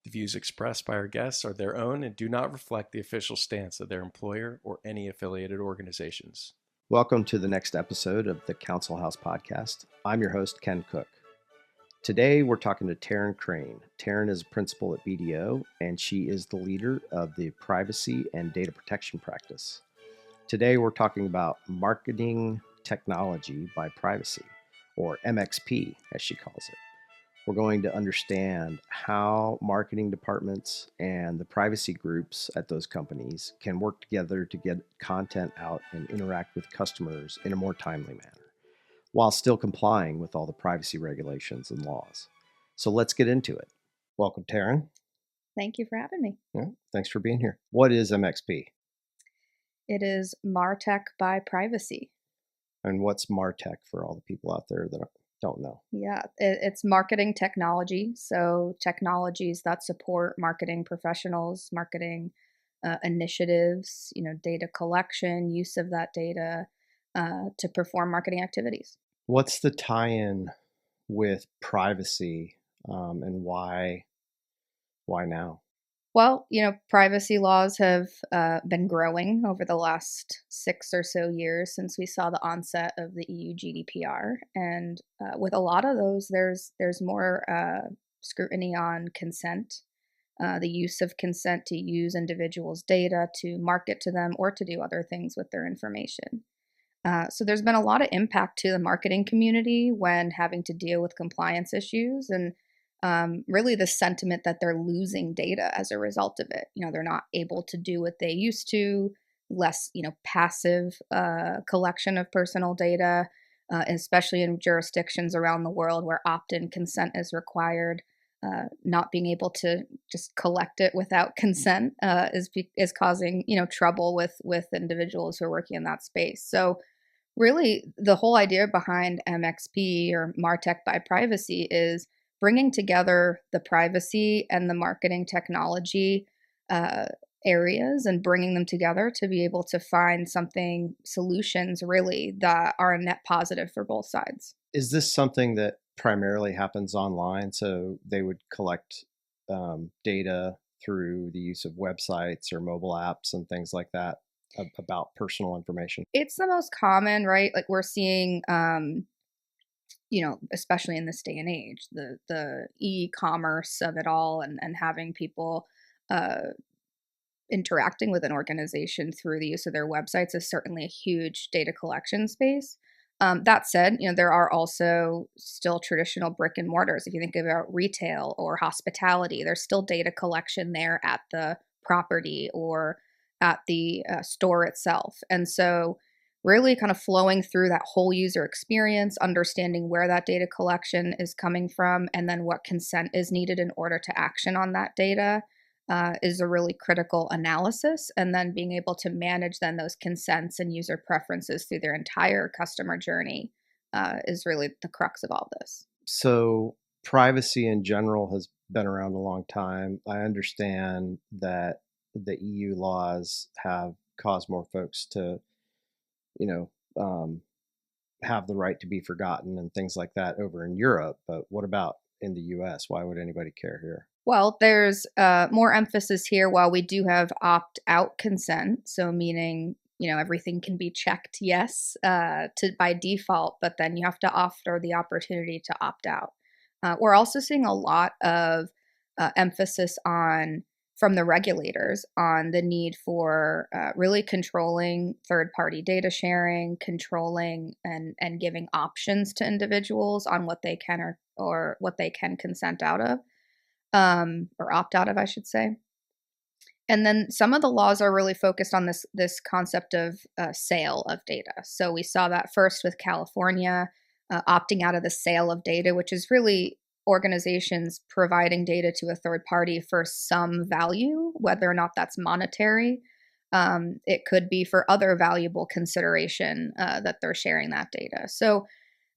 The views expressed by our guests are their own and do not reflect the official stance of their employer or any affiliated organizations. Welcome to the next episode of the Counsel House podcast. I'm your host, Ken Koch. Today, we're talking to Taryn Crane. Taryn is a principal at BDO, and she is the leader of the privacy and data protection practice. Today, we're talking about marketing technology by privacy, or MXP, as she calls it. We're going to understand how marketing departments and the privacy groups at those companies can work together to get content out and interact with customers in a more timely manner, while still complying with all the privacy regulations and laws. So let's get into it. Welcome, Taryn. Thank you for having me. Yeah, thanks for being here. What is MXP? It is MarTech by Privacy. And what's MarTech for all the people out there that don't know? Yeah, it's marketing technology. So technologies that support marketing professionals, marketing initiatives, data collection, use of that data to perform marketing activities. What's the tie-in with privacy and why now? Well, privacy laws have been growing over the last 6 or so years since we saw the onset of the EU GDPR, and with a lot of those, there's more scrutiny on consent, the use of consent to use individuals' data to market to them or to do other things with their information. So there's been a lot of impact to the marketing community when having to deal with compliance issues and really the sentiment that they're losing data as a result of it. They're not able to do what they used to, less, passive collection of personal data, especially in jurisdictions around the world where opt-in consent is required. Not being able to just collect it without consent is causing trouble with individuals who are working in that space. So really, the whole idea behind MXP or MarTech by Privacy is bringing together the privacy and the marketing technology areas and bringing them together to be able to find solutions really that are a net positive for both sides. Is this something that primarily happens online? So they would collect data through the use of websites or mobile apps and things like that about personal information? It's the most common, right? Like we're seeing especially in this day and age, the e-commerce of it all and having people interacting with an organization through the use of their websites is certainly a huge data collection space. That said, there are also still traditional brick and mortars. If you think about retail or hospitality, there's still data collection there at the property or at the store itself. And so really kind of flowing through that whole user experience, understanding where that data collection is coming from, and then what consent is needed in order to action on that data is a really critical analysis. And then being able to manage then those consents and user preferences through their entire customer journey is really the crux of all this. So privacy in general has been around a long time. I understand that the EU laws have caused more folks to have the right to be forgotten and things like that over in Europe. But what about in the US? Why would anybody care here? Well, there's more emphasis here while we do have opt-out consent. So meaning, everything can be checked yes by default, but then you have to offer the opportunity to opt out. We're also seeing a lot of emphasis from the regulators on the need for really controlling third-party data sharing, controlling and giving options to individuals on what they can or what they can consent out of, or opt out of, I should say. And then some of the laws are really focused on this concept of sale of data. So we saw that first with California opting out of the sale of data, which is really organizations providing data to a third party for some value, whether or not that's monetary. It could be for other valuable consideration that they're sharing that data. So,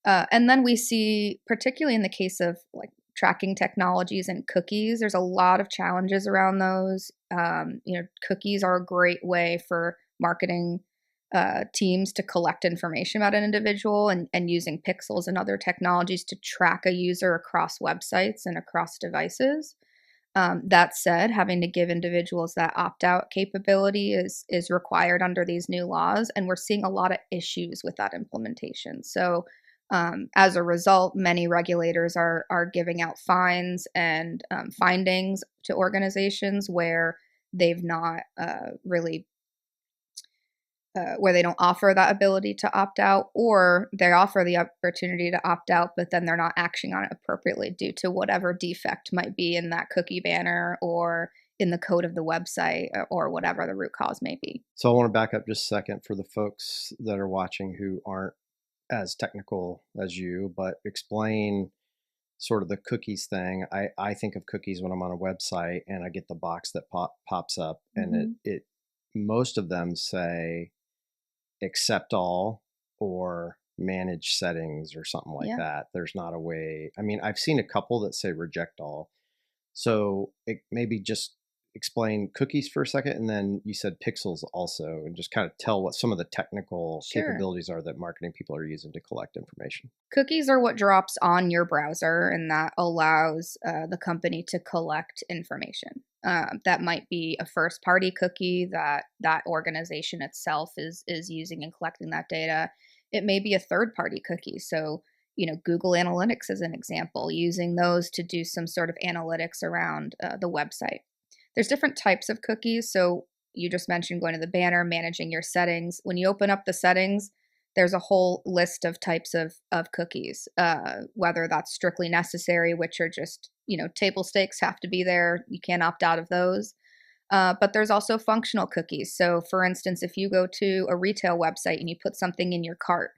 and then we see, particularly in the case of like tracking technologies and cookies, there's a lot of challenges around those. Cookies are a great way for marketing teams to collect information about an individual and using pixels and other technologies to track a user across websites and across devices. That said, having to give individuals that opt-out capability is required under these new laws, and we're seeing a lot of issues with that implementation. So, as a result, many regulators are giving out fines and findings to organizations where they've not really where they don't offer that ability to opt out, or they offer the opportunity to opt out, but then they're not acting on it appropriately due to whatever defect might be in that cookie banner or in the code of the website or whatever the root cause may be. So I want to back up just a second for the folks that are watching who aren't as technical as you, but explain sort of the cookies thing. I think of cookies when I'm on a website and I get the box that pops up, and it most of them say accept all or manage settings or something like that. There's not a way. I mean, I've seen a couple that say reject all. So maybe just explain cookies for a second, and then you said pixels also, and just kind of tell what some of the technical capabilities are that marketing people are using to collect information. Cookies are what drops on your browser, and that allows the company to collect information. That might be a first-party cookie that organization itself is using and collecting that data. It may be a third-party cookie. So, Google Analytics is an example, using those to do some sort of analytics around the website. There's different types of cookies. So you just mentioned going to the banner, managing your settings. When you open up the settings, there's a whole list of types of cookies, whether that's strictly necessary, which are just, table stakes have to be there. You can't opt out of those. But there's also functional cookies. So for instance, if you go to a retail website and you put something in your cart,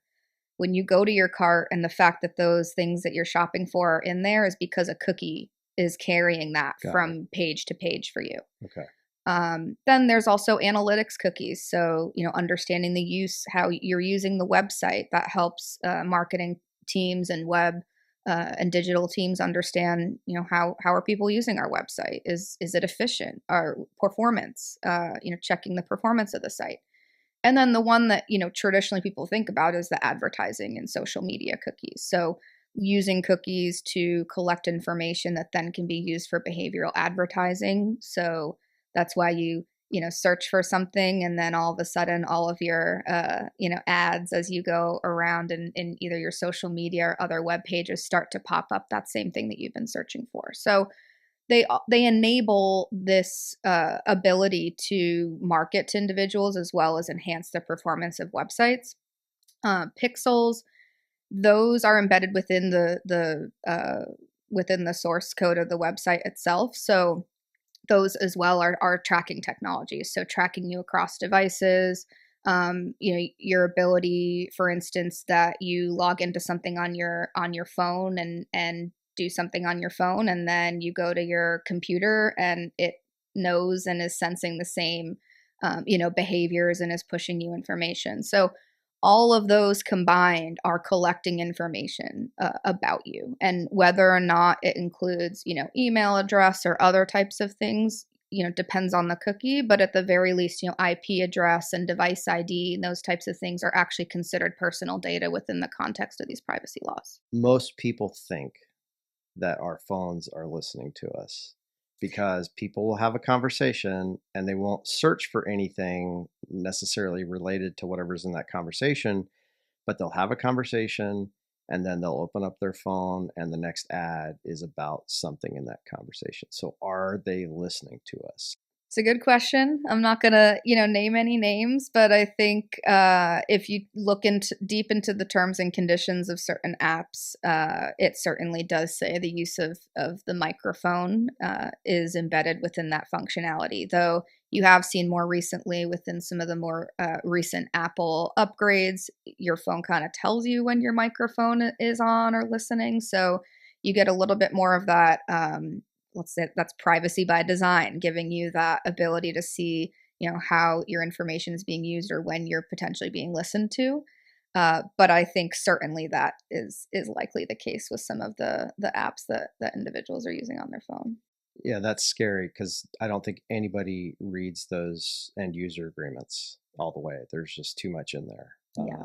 when you go to your cart and the fact that those things that you're shopping for are in there is because a cookie is carrying that from page to page for you. Okay. Then there's also analytics cookies. So, understanding the use, how you're using the website, that helps marketing teams and web and digital teams understand, how are people using our website? Is it efficient? Our performance, checking the performance of the site. And then the one that, traditionally people think about is the advertising and social media cookies. So using cookies to collect information that then can be used for behavioral advertising. So that's why you search for something, and then all of a sudden all of your ads as you go around in either your social media or other web pages start to pop up that same thing that you've been searching for. So they enable this ability to market to individuals as well as enhance the performance of websites. Pixels, those are embedded within the source code of the website itself. So those as well are tracking technologies. So tracking you across devices, your ability, for instance, that you log into something on your phone and do something on your phone, and then you go to your computer and it knows and is sensing the same, behaviors and is pushing you information. So all of those combined are collecting information about you, and whether or not it includes, email address or other types of things, depends on the cookie. But at the very least, IP address and device ID and those types of things are actually considered personal data within the context of these privacy laws. Most people think that our phones are listening to us, because people will have a conversation and they won't search for anything necessarily related to whatever's in that conversation, but they'll have a conversation and then they'll open up their phone and the next ad is about something in that conversation. So are they listening to us? It's a good question. I'm not going to, name any names, but I think if you look deep into the terms and conditions of certain apps, it certainly does say the use of the microphone is embedded within that functionality. Though you have seen more recently within some of the more recent Apple upgrades, your phone kind of tells you when your microphone is on or listening. So you get a little bit more of that. Let's say that's privacy by design, giving you that ability to see, how your information is being used or when you're potentially being listened to. But I think certainly that is likely the case with some of the apps that individuals are using on their phone. Yeah, that's scary, because I don't think anybody reads those end user agreements all the way. There's just too much in there. Yeah.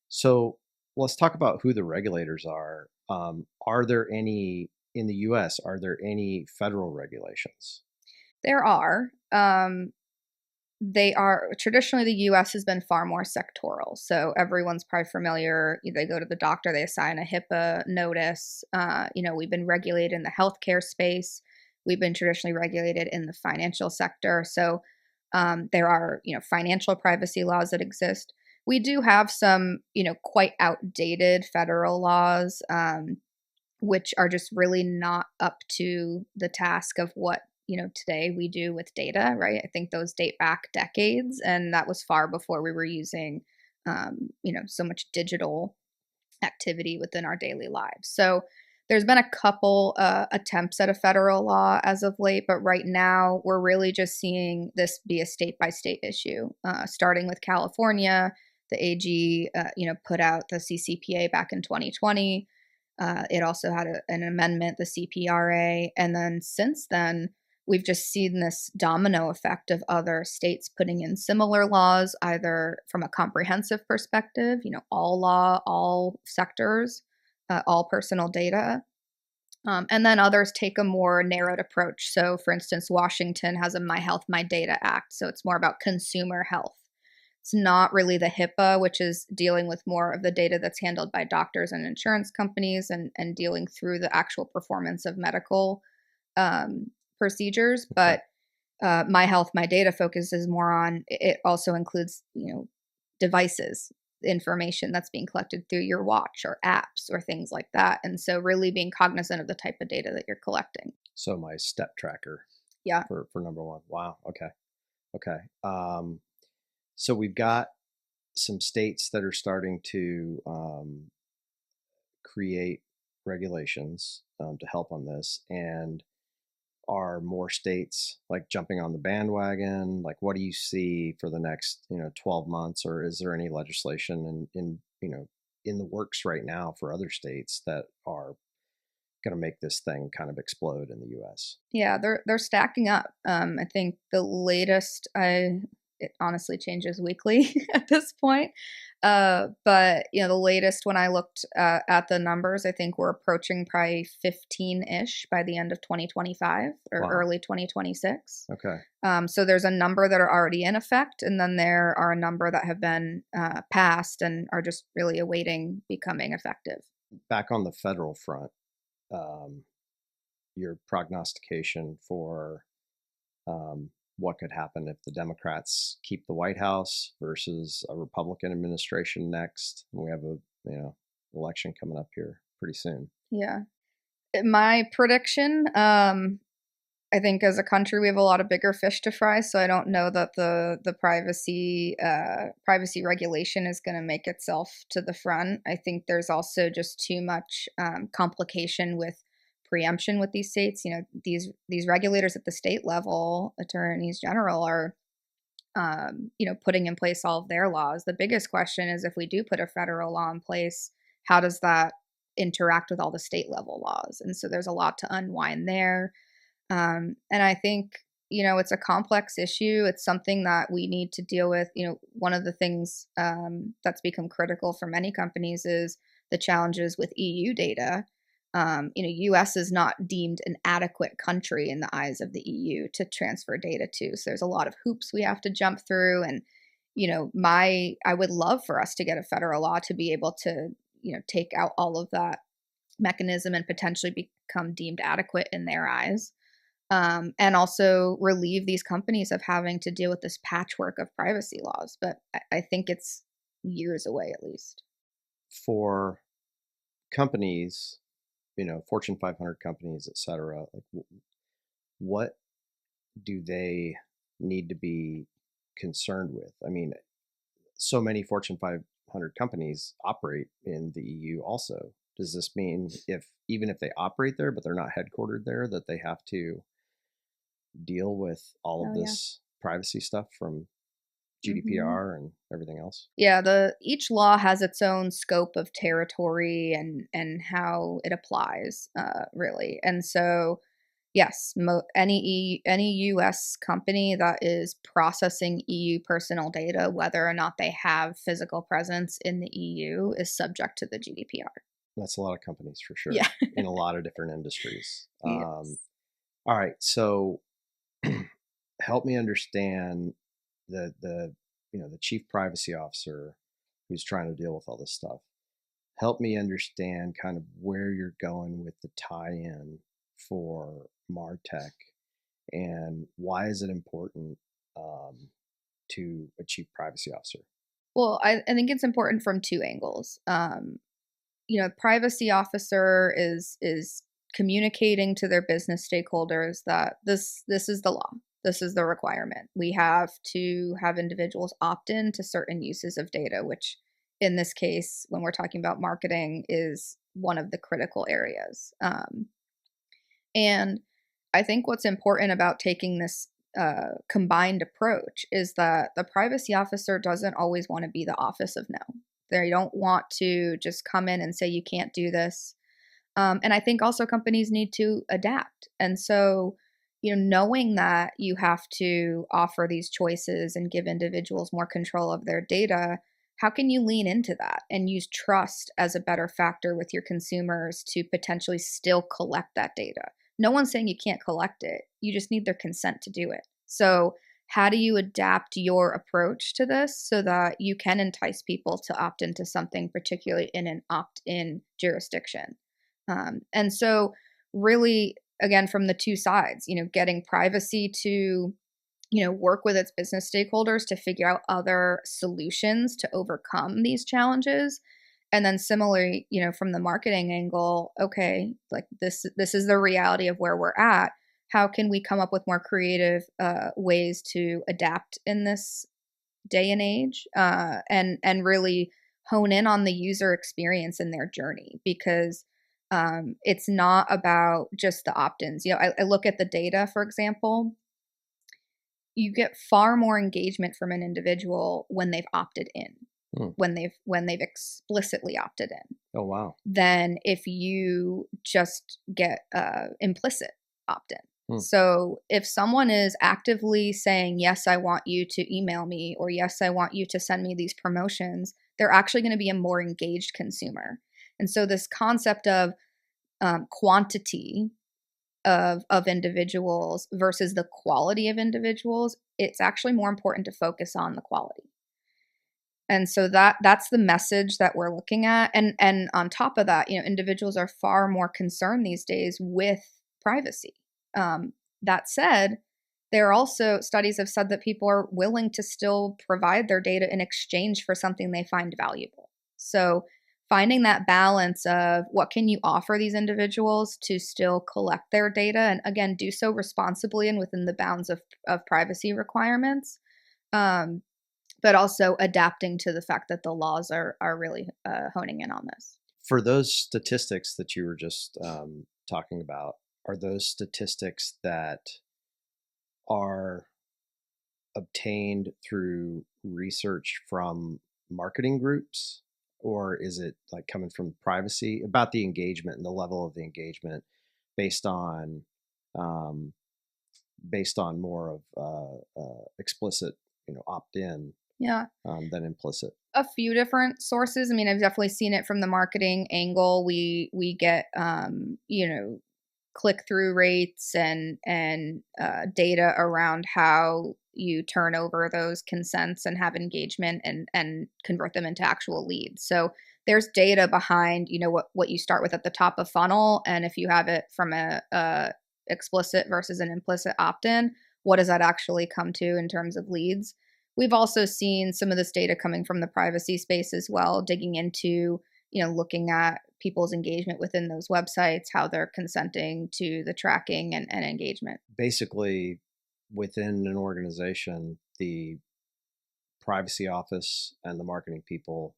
So let's talk about who the regulators are. Are there any in the US, are there any federal regulations? There are. They are traditionally the US has been far more sectoral. So everyone's probably familiar. They go to the doctor, they assign a HIPAA notice. We've been regulated in the healthcare space. We've been traditionally regulated in the financial sector. So there are, financial privacy laws that exist. We do have some, quite outdated federal laws, which are just really not up to the task of what today we do with data, right? I think those date back decades, and that was far before we were using so much digital activity within our daily lives. So there's been a couple attempts at a federal law as of late, but right now we're really just seeing this be a state by state issue, starting with California. The AG put out the CCPA back in 2020. It also had an amendment, the CPRA, and then since then we've just seen this domino effect of other states putting in similar laws, either from a comprehensive perspective, all law, all sectors, all personal data. And then others take a more narrowed approach. So, for instance, Washington has a My Health, My Data Act. So it's more about consumer health. It's not really the HIPAA, which is dealing with more of the data that's handled by doctors and insurance companies and dealing through the actual performance of medical procedures. But My Health, My Data focuses more on, it also includes, devices, information that's being collected through your watch or apps or things like that. And so really being cognizant of the type of data that you're collecting. So my step tracker. Yeah. For number one. Wow. Okay. So we've got some states that are starting to create regulations to help on this, and are more states like jumping on the bandwagon? Like, what do you see for the next 12 months, or is there any legislation in the works right now for other states that are going to make this thing kind of explode in the U.S.? Yeah, they're stacking up. I think the latest, it honestly changes weekly at this point. But the latest when I looked at the numbers, I think we're approaching probably 15-ish by the end of 2025 or Wow. early 2026. Okay. So there's a number that are already in effect, and then there are a number that have been passed and are just really awaiting becoming effective. Back on the federal front, your prognostication for what could happen if the Democrats keep the White House versus a Republican administration next. We have a election coming up here pretty soon. Yeah. My prediction, I think as a country we have a lot of bigger fish to fry, so I don't know that the privacy regulation is going to make itself to the front. I think there's also just too much complication with preemption with these states. These regulators at the state level, attorneys general, are putting in place all of their laws. The biggest question is, if we do put a federal law in place, how does that interact with all the state level laws? And so there's a lot to unwind there. And I think, it's a complex issue. It's something that we need to deal with. One of the things that's become critical for many companies is the challenges with EU data. US is not deemed an adequate country in the eyes of the EU to transfer data to. So there's a lot of hoops we have to jump through. And, I would love for us to get a federal law to be able to, take out all of that mechanism and potentially become deemed adequate in their eyes. And also relieve these companies of having to deal with this patchwork of privacy laws. But I think it's years away, at least. For companies, Fortune 500 companies, et cetera, like what do they need to be concerned with? I mean, so many Fortune 500 companies operate in the EU also. Does this mean even if they operate there, but they're not headquartered there, that they have to deal with all of this privacy stuff from GDPR and everything else? Yeah, each law has its own scope of territory and how it applies, really. And so, yes, any U.S. company that is processing EU personal data, whether or not they have physical presence in the EU, is subject to the GDPR. That's a lot of companies for sure, Yeah. in a lot of different industries. Yes. All right, so help me understand the the chief privacy officer who's trying to deal with all this stuff. Help me understand kind of where you're going with the tie-in for MarTech and why is it important um, to a chief privacy officer? Well, I think it's important from two angles. Privacy officer is communicating to their business stakeholders that this is the law. This is the requirement. We have to have individuals opt in to certain uses of data, which in this case, when we're talking about marketing, is one of the critical areas. And I think what's important about taking this combined approach is that the privacy officer doesn't always want to be the office of no. They don't want to just come in and say, you can't do this. And I think also companies need to adapt. And so, knowing that you have to offer these choices and give individuals more control of their data, how can you lean into that and use trust as a better factor with your consumers to potentially still collect that data? No one's saying you can't collect it. You just need their consent to do it. So, how do you adapt your approach to this so that you can entice people to opt into something, particularly in an opt in jurisdiction? And so, really, again, from the two sides, getting privacy to, work with its business stakeholders to figure out other solutions to overcome these challenges. And then similarly, from the marketing angle, okay, like this is the reality of where we're at. How can we come up with more creative ways to adapt in this day and age, and really hone in on the user experience and their journey? Because it's not about just the opt-ins. I look at the data, for example. You get far more engagement from an individual when they've opted in, when they've explicitly opted in, Oh, wow. than if you just get implicit opt-in. So if someone is actively saying, yes, I want you to email me, or yes, I want you to send me these promotions, they're actually going to be a more engaged consumer. And so this concept of quantity of individuals versus the quality of individuals, it's actually more important to focus on the quality. And so that's the message that we're looking at. And on top of that, individuals are far more concerned these days with privacy. That said, there are also studies have said that people are willing to still provide their data in exchange for something they find valuable. So finding that balance of what can you offer these individuals to still collect their data, and again, do so responsibly and within the bounds of privacy requirements, but also adapting to the fact that the laws are really honing in on this. For those statistics that you were just talking about, are those statistics that are obtained through research from marketing groups, or is it like coming from privacy about the engagement and the level of the engagement based on um, more of explicit, opt-in Yeah. than implicit? A few different sources. I mean, I've definitely seen it from the marketing angle. We get click through rates and data around how you turn over those consents and have engagement and convert them into actual leads. So there's data behind what you start with at the top of funnel, and if you have it from a explicit versus an implicit opt-in, what does that actually come to in terms of leads? We've also seen some of this data coming from the privacy space as well, digging into looking at people's engagement within those websites, how they're consenting to the tracking and engagement. Basically, within an organization, the privacy office and the marketing people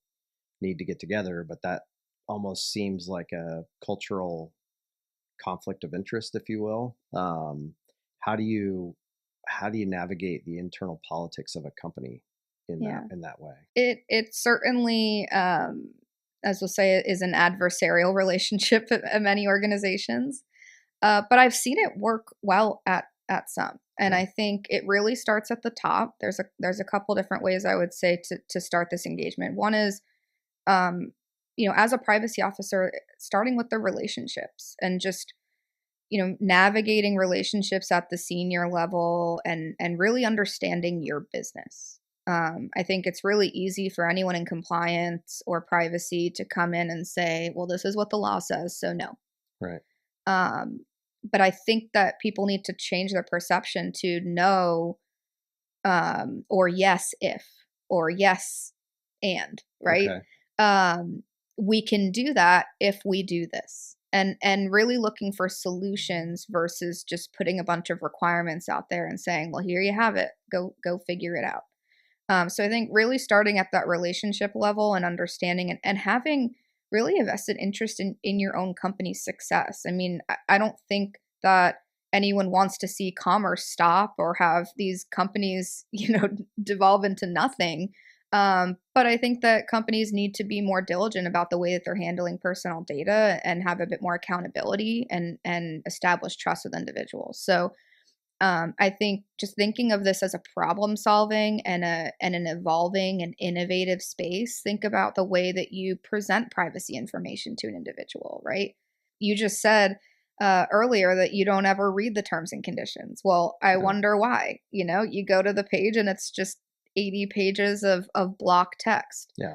need to get together, but that almost seems like a cultural conflict of interest, if you will. How do you navigate the internal politics of a company in that way? It certainly, as we'll say, is an adversarial relationship at many organizations, but I've seen it work well at some, and I think it really starts at the top. There's a couple different ways I would say to start this engagement. One is, as a privacy officer, starting with the relationships and just, navigating relationships at the senior level and really understanding your business. I think it's really easy for anyone in compliance or privacy to come in and say, well, this is what the law says, so no. Right. But I think that people need to change their perception to no, or yes, if, or yes, and, right? Okay. We can do that if we do this. And really looking for solutions versus just putting a bunch of requirements out there and saying, well, here you have it. Go figure it out. So I think really starting at that relationship level and understanding and having really a vested interest in your own company's success. I mean, I don't think that anyone wants to see commerce stop or have these companies, devolve into nothing. But I think that companies need to be more diligent about the way that they're handling personal data and have a bit more accountability and establish trust with individuals. So I think just thinking of this as a problem solving and an evolving and innovative space, think about the way that you present privacy information to an individual, right? You just said earlier that you don't ever read the terms and conditions. Well, I wonder why. You go to the page and it's just 80 pages of block text. Yeah.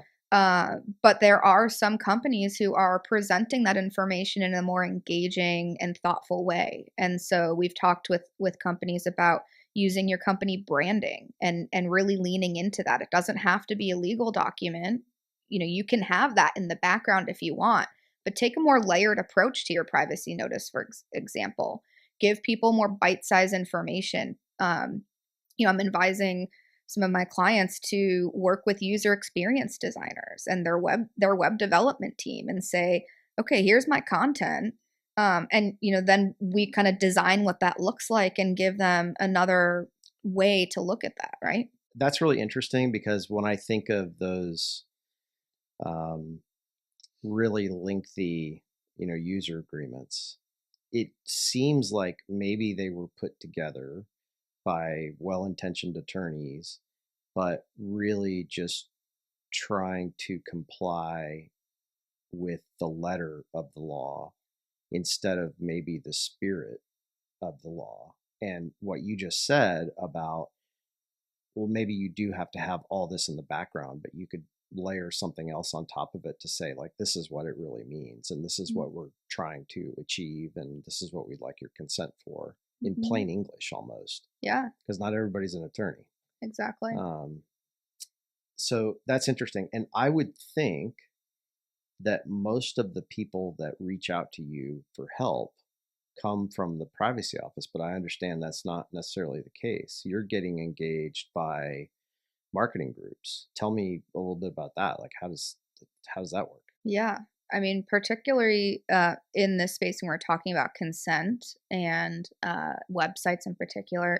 But there are some companies who are presenting that information in a more engaging and thoughtful way. And so we've talked with companies about using your company branding and really leaning into that. It doesn't have to be a legal document. You can have that in the background if you want, but take a more layered approach to your privacy notice, for example. Give people more bite-sized information. I'm advising some of my clients to work with user experience designers and their web development team and say, okay, here's my content. And then we kind of design what that looks like and give them another way to look at that, right? That's really interesting because when I think of those really lengthy, user agreements, it seems like maybe they were put together by well-intentioned attorneys, but really just trying to comply with the letter of the law instead of maybe the spirit of the law. And what you just said about, well, maybe you do have to have all this in the background, but you could layer something else on top of it to say, like, this is what it really means, and this is what we're trying to achieve, and this is what we'd like your consent for, in plain English almost. Yeah. Because not everybody's an attorney. Exactly. So that's interesting. And I would think that most of the people that reach out to you for help come from the privacy office, but I understand that's not necessarily the case. You're getting engaged by marketing groups. Tell me a little bit about that. Like, how does that work? Yeah. I mean, particularly in this space when we're talking about consent and websites in particular,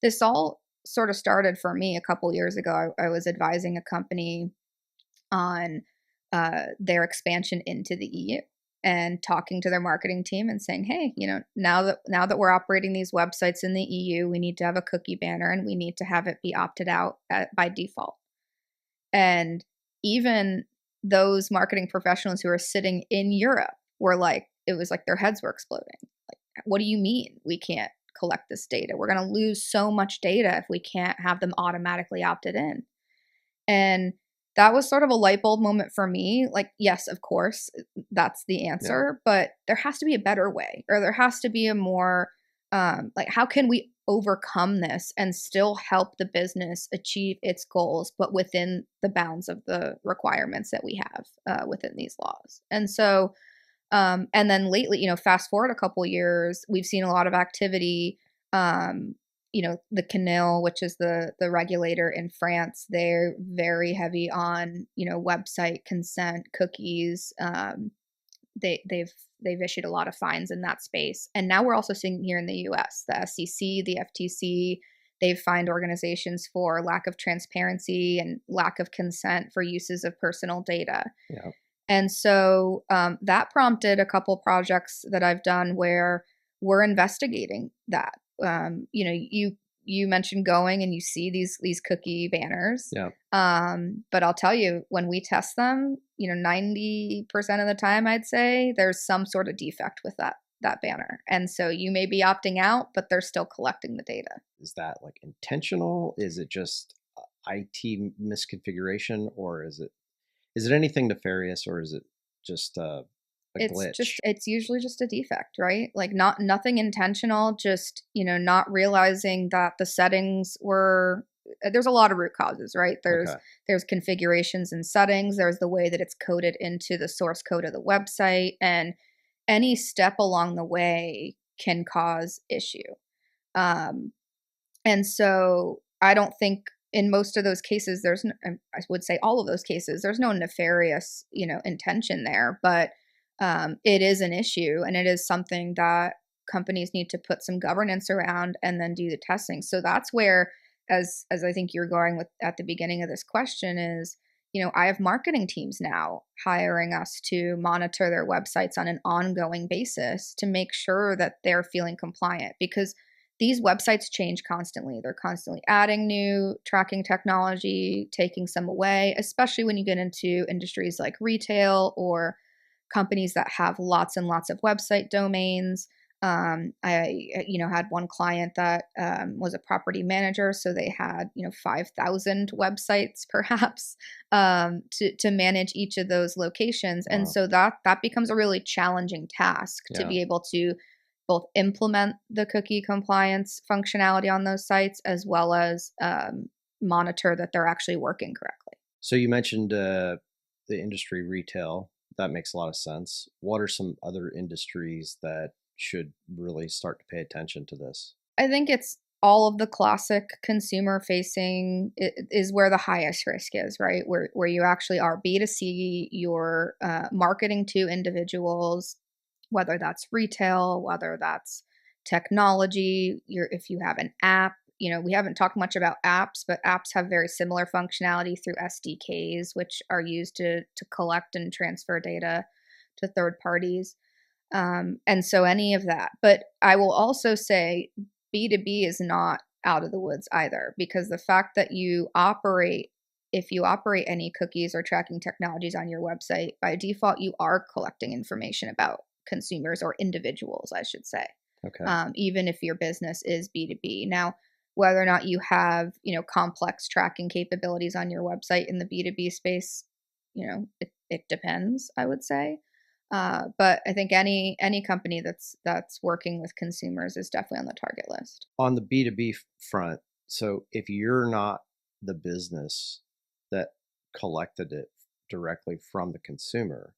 this all sort of started for me a couple years ago. I was advising a company on their expansion into the EU and talking to their marketing team and saying, hey, now that we're operating these websites in the EU, we need to have a cookie banner and we need to have it be opted out by default. And even those marketing professionals who are sitting in Europe were like, it was like their heads were exploding. Like, what do you mean we can't collect this data? We're going to lose so much data if we can't have them automatically opted in. And that was sort of a light bulb moment for me. Like, yes, of course, that's the answer, but there has to be a better way, or there has to be a more, like, how can we overcome this and still help the business achieve its goals, but within the bounds of the requirements that we have within these laws? And so, and then lately, fast forward a couple years, we've seen a lot of activity. The CNIL, which is the regulator in France, they're very heavy on, website consent, cookies. They've issued a lot of fines in that space. And now we're also seeing here in the US, the SEC, the FTC, they've fined organizations for lack of transparency and lack of consent for uses of personal data. Yeah. And so that prompted a couple projects that I've done where we're investigating that. you mentioned going and you see these cookie banners. Yeah. But I'll tell you, when we test them, 90% of the time, I'd say there's some sort of defect with that banner. And so you may be opting out, but they're still collecting the data. Is that like intentional? Is it just IT misconfiguration, or is it anything nefarious, or is it just a glitch? It's usually just a defect, right? Like nothing intentional, just, not realizing that the settings were, there's a lot of root causes, right? There's configurations and settings. There's the way that it's coded into the source code of the website, and any step along the way can cause issue. And so I don't think in most of those cases, I would say all of those cases, there's no nefarious, intention there, but it is an issue, and it is something that companies need to put some governance around and then do the testing. So that's where, as I think you're going with at the beginning of this question, is, I have marketing teams now hiring us to monitor their websites on an ongoing basis to make sure that they're feeling compliant, because these websites change constantly. They're constantly adding new tracking technology, taking some away, especially when you get into industries like retail or companies that have lots and lots of website domains. I had one client that was a property manager, so they had 5,000 websites perhaps to manage each of those locations, and so that becomes a really challenging task to be able to both implement the cookie compliance functionality on those sites as well as monitor that they're actually working correctly. So you mentioned the industry retail. That makes a lot of sense. What are some other industries that should really start to pay attention to this? I think it's all of the classic consumer facing is where the highest risk is, right? Where you actually are B2C, you're marketing to individuals, whether that's retail, whether that's technology, if you have an app. We haven't talked much about apps, but apps have very similar functionality through SDKs, which are used to collect and transfer data to third parties. And so any of that. But I will also say B2B is not out of the woods either, because the fact that if you operate any cookies or tracking technologies on your website, by default, you are collecting information about consumers or individuals, I should say. Okay. Even if your business is B2B. Now, whether or not you have, complex tracking capabilities on your website in the B2B space, it depends, I would say. But I think any company that's working with consumers is definitely on the target list. On the B2B front, so if you're not the business that collected it directly from the consumer,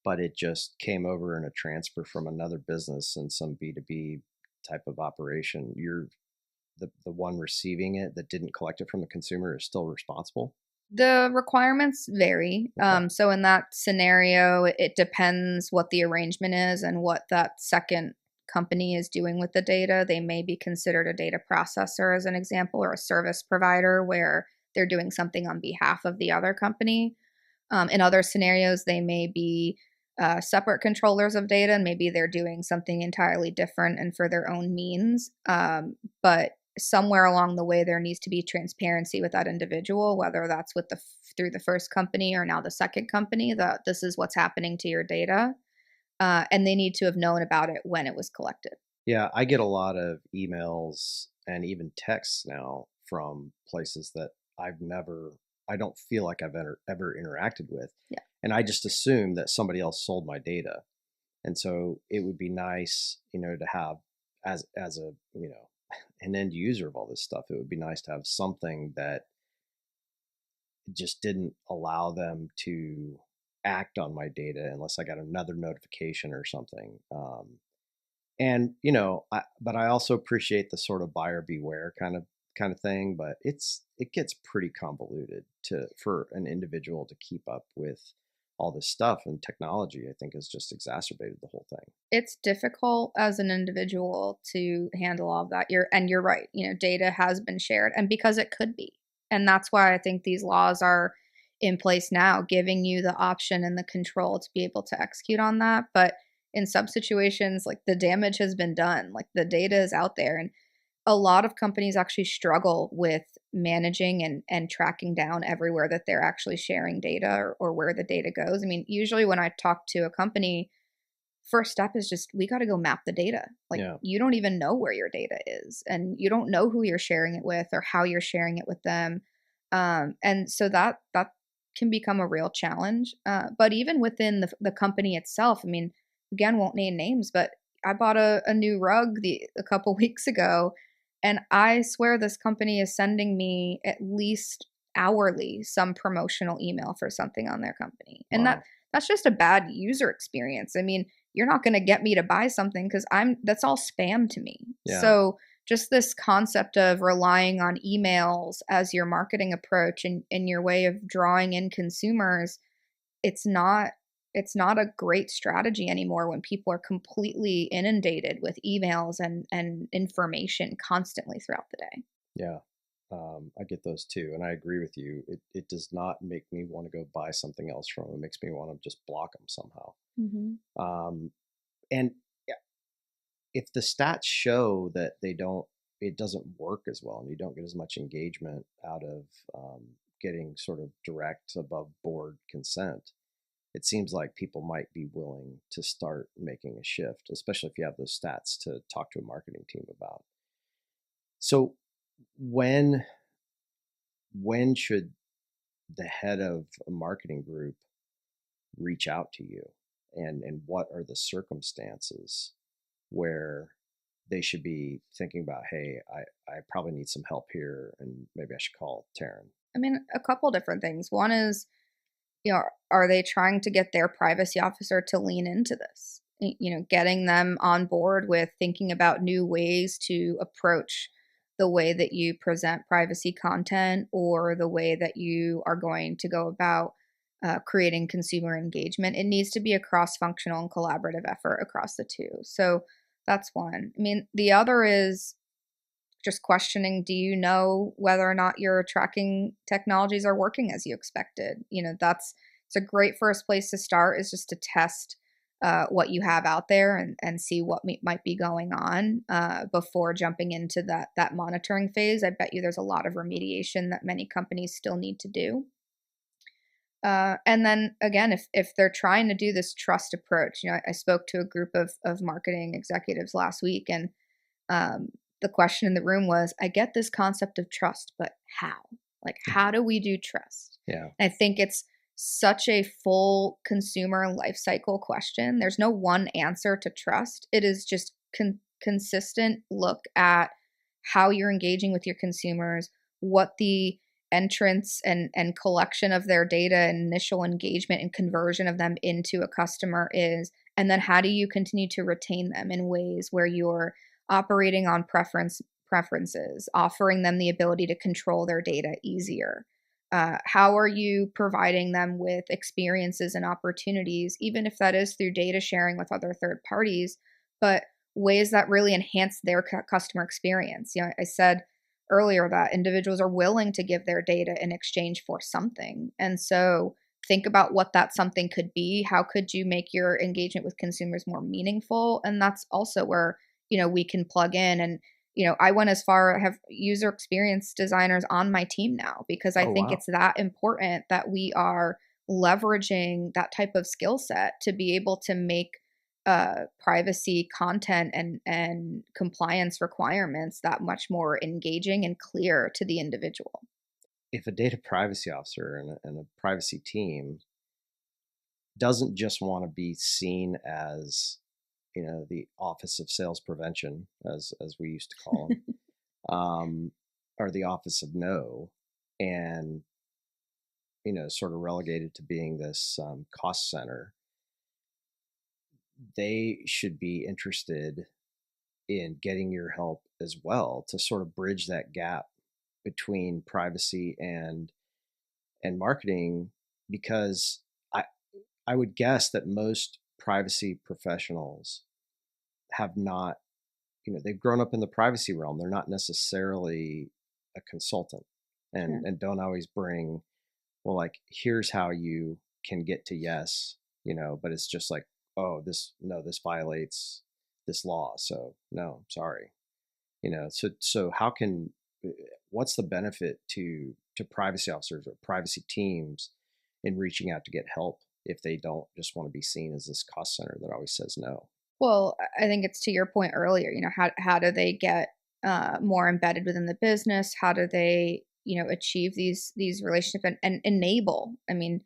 but it just came over in a transfer from another business in some B2B type of operation, you're the one receiving it that didn't collect it from the consumer is still responsible? The requirements vary. Okay. So in that scenario, it depends what the arrangement is and what that second company is doing with the data. They may be considered a data processor, as an example, or a service provider where they're doing something on behalf of the other company. In other scenarios, they may be separate controllers of data, and maybe they're doing something entirely different and for their own means. But somewhere along the way, there needs to be transparency with that individual, whether that's through the first company or now the second company, that this is what's happening to your data. And they need to have known about it when it was collected. Yeah, I get a lot of emails and even texts now from places that I don't feel like I've ever interacted with. Yeah. And I just assume that somebody else sold my data. And so it would be nice, to have as a, an end user of all this stuff, it would be nice to have something that just didn't allow them to act on my data unless I got another notification or something. But I also appreciate the sort of buyer beware kind of thing, but it gets pretty convoluted for an individual to keep up with all this stuff, and technology, I think, has just exacerbated the whole thing. It's difficult as an individual to handle all of that. You're right. Data has been shared, and because it could be. And that's why I think these laws are in place now, giving you the option and the control to be able to execute on that. But in some situations, like, the damage has been done, like the data is out there. And a lot of companies actually struggle with managing and tracking down everywhere that they're actually sharing data, or where the data goes. I mean, usually when I talk to a company, first step is just, we got to go map the data. Like, Yeah. you don't even know where your data is, and you don't know who you're sharing it with or how you're sharing it with them. And so that can become a real challenge. But even within the company itself, I mean, again, won't name names, but I bought a new rug a couple weeks ago, and I swear this company is sending me at least hourly some promotional email for something on their company. And Wow. that's just a bad user experience. I mean, you're not going to get me to buy something because that's all spam to me. Yeah. So just this concept of relying on emails as your marketing approach and your way of drawing in consumers, it's not a great strategy anymore when people are completely inundated with emails and information constantly throughout the day. Yeah. I get those too. And I agree with you. It does not make me want to go buy something else from them. It makes me want to just block them somehow. Mm-hmm. Um, and yeah, if the stats show that it doesn't work as well, and you don't get as much engagement out of getting sort of direct above board consent, it seems like people might be willing to start making a shift, especially if you have those stats to talk to a marketing team about. So when should the head of a marketing group reach out to you, and what are the circumstances where they should be thinking about, hey, I probably need some help here, and maybe I should call Taryn? I mean, a couple different things. One is, are they trying to get their privacy officer to lean into this? Getting them on board with thinking about new ways to approach the way that you present privacy content, or the way that you are going to go about creating consumer engagement. It needs to be a cross-functional and collaborative effort across the two. So that's one. I mean, the other is just questioning, do you know whether or not your tracking technologies are working as you expected? It's a great first place to start, is just to test what you have out there, and see what might be going on before jumping into that monitoring phase. I bet you there's a lot of remediation that many companies still need to do. And then again, if they're trying to do this trust approach, I spoke to a group of marketing executives last week, and the question in the room was, I get this concept of trust, but how? Like, how do we do trust? Yeah. And I think it's such a full consumer life cycle question. There's no one answer to trust. It is just consistent look at how you're engaging with your consumers, what the entrance and collection of their data and initial engagement and conversion of them into a customer is, and then how do you continue to retain them in ways where you're operating on preferences, offering them the ability to control their data easier. How are you providing them with experiences and opportunities, even if that is through data sharing with other third parties, but ways that really enhance their customer experience? I said earlier that individuals are willing to give their data in exchange for something. And so think about what that something could be. How could you make your engagement with consumers more meaningful? And that's also where we can plug in. And I went as far, I have user experience designers on my team now, because I Oh, think wow. it's that important that we are leveraging that type of skill set to be able to make privacy content and compliance requirements that much more engaging and clear to the individual. If a data privacy officer and a privacy team doesn't just want to be seen as, the Office of Sales Prevention, as we used to call them, or the Office of No, and sort of relegated to being this cost center, they should be interested in getting your help as well to sort of bridge that gap between privacy and marketing, because I I would guess that most privacy professionals have not, they've grown up in the privacy realm. They're not necessarily a consultant, Sure. and don't always bring, well, like, here's how you can get to yes, but it's just like, oh, this, no, this violates this law. So no, sorry. So how can, what's the benefit to privacy officers or privacy teams in reaching out to get help if they don't just want to be seen as this cost center that always says no? Well, I think it's to your point earlier, how do they get more embedded within the business? How do they, achieve these relationships and enable? I mean,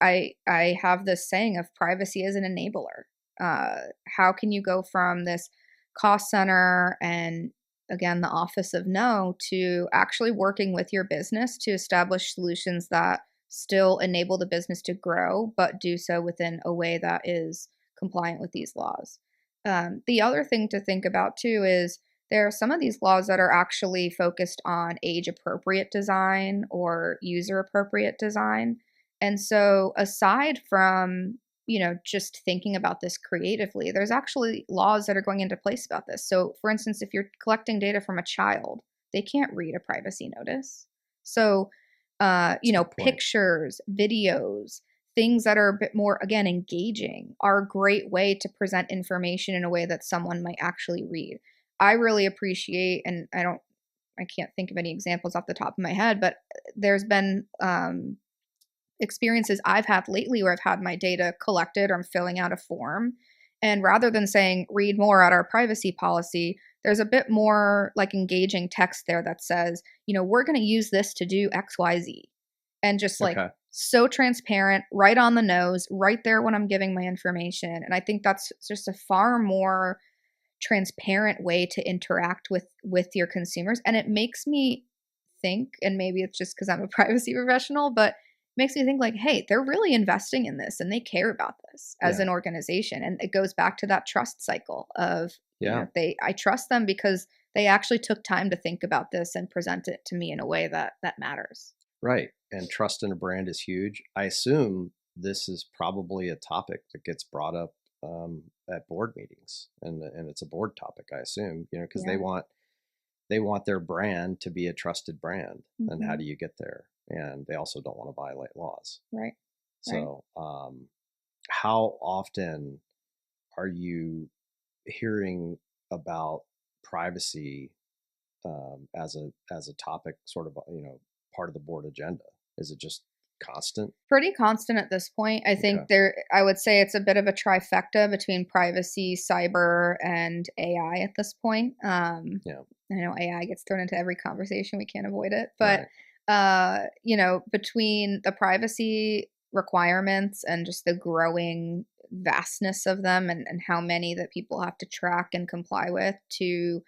I have this saying of privacy as an enabler. How can you go from this cost center and again the office of no to actually working with your business to establish solutions that still enable the business to grow, but do so within a way that is compliant with these laws. The other thing to think about too is there are some of these laws that are actually focused on age appropriate design or user appropriate design. And so, aside from, just thinking about this creatively, there's actually laws that are going into place about this. So, for instance, if you're collecting data from a child, they can't read a privacy notice. So, That's a good point. pictures, videos, things that are a bit more, again, engaging are a great way to present information in a way that someone might actually read. I really appreciate, and I can't think of any examples off the top of my head, but there's been experiences I've had lately where I've had my data collected or I'm filling out a form. And rather than saying, read more at our privacy policy, there's a bit more like engaging text there that says, we're going to use this to do XYZ. And just like Okay. so transparent, right on the nose, right there when I'm giving my information. And I think that's just a far more transparent way to interact with your consumers. And it makes me think, and maybe it's just because I'm a privacy professional, but makes me think like, hey, they're really investing in this and they care about this as Yeah. an organization. And it goes back to that trust cycle of, Yeah. I trust them because they actually took time to think about this and present it to me in a way that matters. Right. And trust in a brand is huge. I assume this is probably a topic that gets brought up at board meetings, and it's a board topic, I assume, because Yeah. they want their brand to be a trusted brand. And how Mm-hmm. do you get there? And they also don't want to violate laws. Right. Right. So, how often are you hearing about privacy as a topic, sort of part of the board agenda? Is it just constant? Pretty constant at this point. I think Okay. I would say it's a bit of a trifecta between privacy, cyber, and AI at this point. Yeah. I know AI gets thrown into every conversation. We can't avoid it. But, Right. between the privacy requirements and just the growing vastness of them and how many that people have to track and comply with to,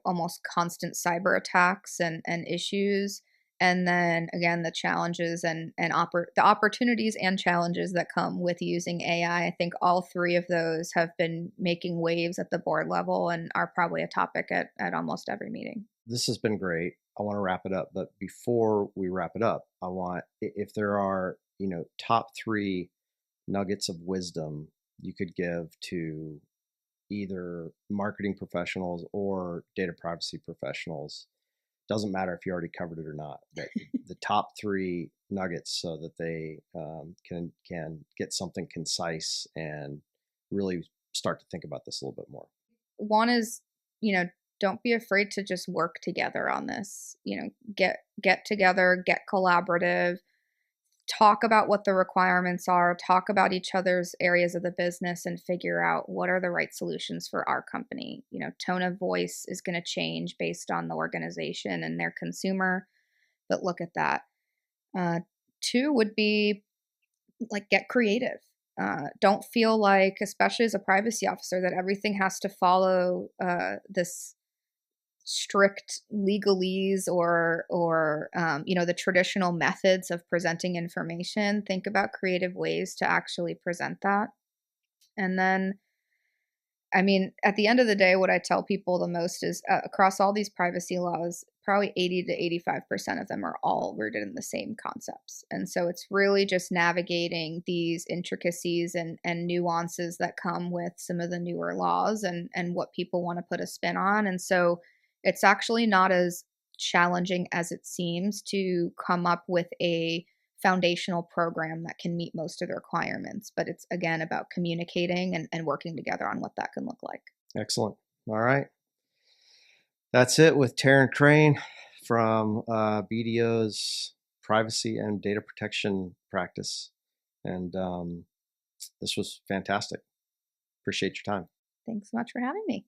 almost constant cyber attacks and issues. And then again, the challenges the opportunities and challenges that come with using AI. I think all three of those have been making waves at the board level and are probably a topic at almost every meeting. This has been great. I want to wrap it up, but before we wrap it up, I want, if there are, top three nuggets of wisdom you could give to either marketing professionals or data privacy professionals. Doesn't matter if you already covered it or not, but the top three nuggets so that they can get something concise and really start to think about this a little bit more. One is, don't be afraid to just work together on this. Get together, get collaborative, talk about what the requirements are, talk about each other's areas of the business and figure out what are the right solutions for our company. Tone of voice is going to change based on the organization and their consumer, but look at that. Two would be like get creative. Don't feel like, especially as a privacy officer, that everything has to follow this strict legalese or the traditional methods of presenting information. Think about creative ways to actually present that. And then, I mean, at the end of the day, what I tell people the most is across all these privacy laws, probably 80 to 85% of them are all rooted in the same concepts. And so it's really just navigating these intricacies and nuances that come with some of the newer laws and what people want to put a spin on. And so it's actually not as challenging as it seems to come up with a foundational program that can meet most of the requirements. But it's again about communicating and working together on what that can look like. Excellent. All right. That's it with Taryn Crane from BDO's privacy and data protection practice. And this was fantastic. Appreciate your time. Thanks so much for having me.